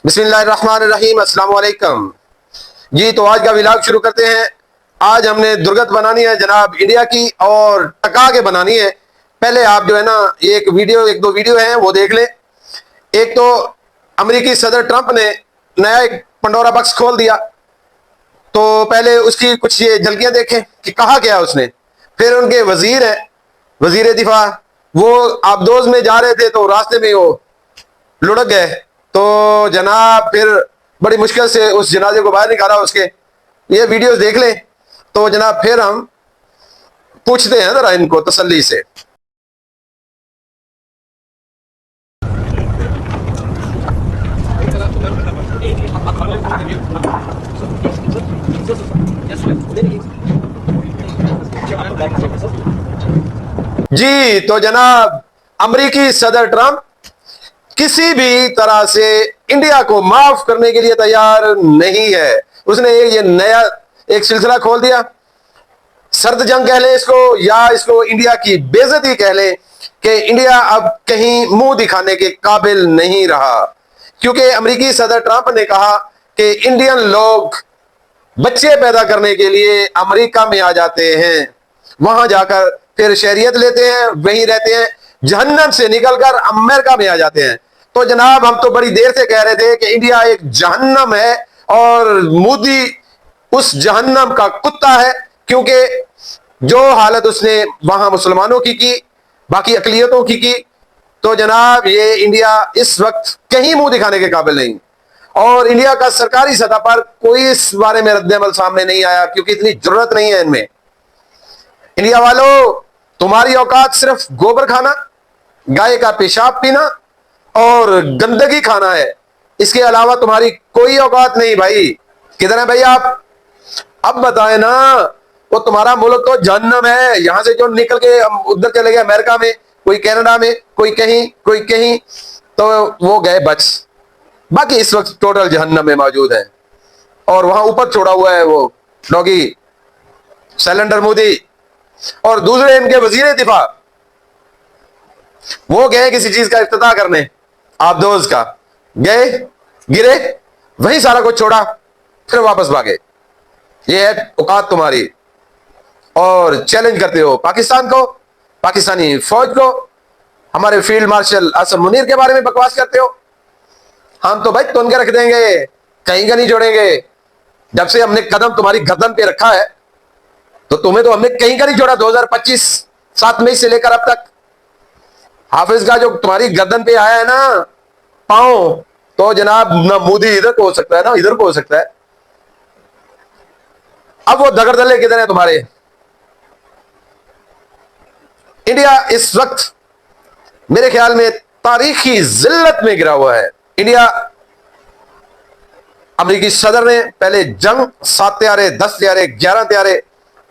बिस्मिल्लाहिर्रहमानिर्रहीम, अस्सलाम वालेकुम जी। तो आज का व्लॉग शुरू करते हैं। आज हमने दुर्गत बनानी है जनाब इंडिया की, और टका के बनानी है। पहले आप जो है ना एक दो वीडियो हैं वो देख लें। एक तो अमेरिकी सदर ट्रंप ने नया एक पंडोरा बक्स खोल दिया, तो पहले उसकी कुछ ये झलकियां देखें कि कहा क्या उसने। फिर उनके वजीर है, वजीर दिफा, वो आबदोज में जा रहे थे तो रास्ते में वो लुढ़क गए, तो जनाब फिर बड़ी मुश्किल से उस जनाजे को बाहर निकाला उसके। ये वीडियोस देख लें तो जनाब फिर हम पूछते हैं जरा इनको तसल्ली से। जी तो जनाब अमेरिकी सदर ट्रंप किसी भी तरह से इंडिया को माफ करने के लिए तैयार नहीं है। उसने ये नया एक सिलसिला खोल दिया, सर्द जंग कह ले इसको, या इसको इंडिया की बेइज्जती कह ले, कि इंडिया अब कहीं मुंह दिखाने के काबिल नहीं रहा। क्योंकि अमेरिकी सदर ट्रंप ने कहा कि इंडियन लोग बच्चे पैदा करने के लिए अमेरिका में आ जाते हैं, वहां जाकर फिर शहरियत लेते हैं, वहीं रहते हैं, जहन्नम से निकलकर अमेरिका में आ जाते हैं। तो जनाब हम तो बड़ी देर से कह रहे थे कि इंडिया एक जहन्नम है और मोदी उस जहन्नम का कुत्ता है, क्योंकि जो हालत उसने वहां मुसलमानों की बाकी अकलियतों की, तो जनाब ये इंडिया इस वक्त कहीं मुंह दिखाने के काबिल नहीं। और इंडिया का सरकारी सतह पर कोई इस बारे में रद्द-ए-अमल सामने नहीं आया, क्योंकि इतनी जरूरत नहीं है इनमें। इंडिया वालों, तुम्हारी औकात सिर्फ गोबर खाना, गाय का पेशाब पीना और गंदगी खाना है, इसके अलावा तुम्हारी कोई औकात नहीं। भाई किधर है भाई आप? अब बताएं ना, वो तुम्हारा मुल्क तो जहन्नम है। यहां से जो निकल के उधर चले गए अमेरिका में, कोई कनाडा में, कोई कहीं, तो वो गए बच। बाकी इस वक्त टोटल जहन्नम में मौजूद है। और वहां ऊपर छोड़ा हुआ है वो डॉगी सिलेंडर मोदी, और दूसरे इनके वजीर दिफा, वो गए किसी चीज का इफ्तिताह करने, आबदोज का, गए, गिरे, वहीं सारा कुछ छोड़ा, फिर वापस भागे। ये है औकात तुम्हारी। और चैलेंज करते हो पाकिस्तान को, पाकिस्तानी फौज को, हमारे फील्ड मार्शल असद मुनीर के बारे में बकवास करते हो। हम तो भाई तुन के रख देंगे, कहीं का नहीं जोड़ेंगे। जब से हमने कदम तुम्हारी गर्दन पे रखा है, तो तुम्हें तो हमने कहीं का नहीं जोड़ा। 2025 7 मई से लेकर अब तक हाफिज का जो तुम्हारी गर्दन पे आया है ना पांव, तो जनाब ना मोदी इधर को हो सकता है ना इधर को हो सकता है। अब वो दगड़दले किधर है तुम्हारे? इंडिया इस वक्त मेरे ख्याल में तारीखी जिल्लत में गिरा हुआ है। इंडिया, अमेरिकी सदर ने पहले जंग 7 त्यारे, 10 त्यारे, 11 त्यारे,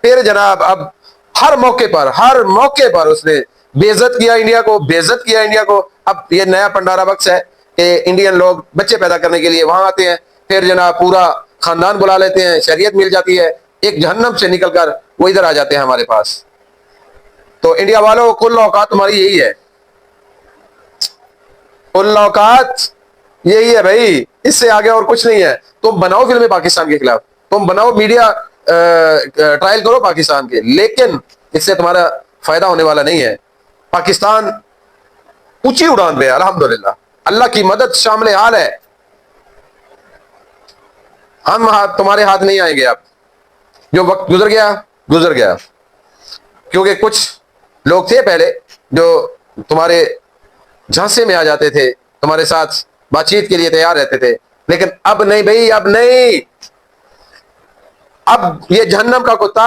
फिर जनाब अब हर मौके पर उसने बेइज्जत किया इंडिया को, बेइज्जत किया इंडिया को। अब ये नया पंडारा बक्स है कि इंडियन लोग बच्चे पैदा करने के लिए वहां आते हैं, फिर जनाब पूरा खानदान बुला लेते हैं, शरीयत मिल जाती है, एक जहन्नम से निकलकर वो इधर आ जाते हैं हमारे पास। तो इंडिया वालों, कुल औकात तुम्हारी यही है, कुल औकात यही है भाई, इससे आगे और कुछ नहीं है। तुम बनाओ फिल्में पाकिस्तान के खिलाफ, तुम बनाओ मीडिया ट्रायल करो पाकिस्तान के, लेकिन इससे तुम्हारा फायदा होने वाला नहीं है। पाकिस्तान ऊंची उड़ान पे, अल्हम्दुलिल्लाह, अल्लाह की मदद शामिल हाल है। हम तुम्हारे हाथ नहीं आएंगे। अब जो वक्त गुजर गया, क्योंकि कुछ लोग थे पहले जो तुम्हारे झांसे में आ जाते थे, तुम्हारे साथ बातचीत के लिए तैयार रहते थे, लेकिन अब नहीं भाई, अब नहीं। अब ये जहन्नम का कुत्ता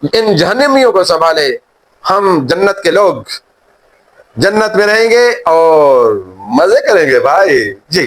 इन जहन्नमियों को संभाले। हम जन्नत के लोग जन्नत में रहेंगे और मजे करेंगे भाई जी।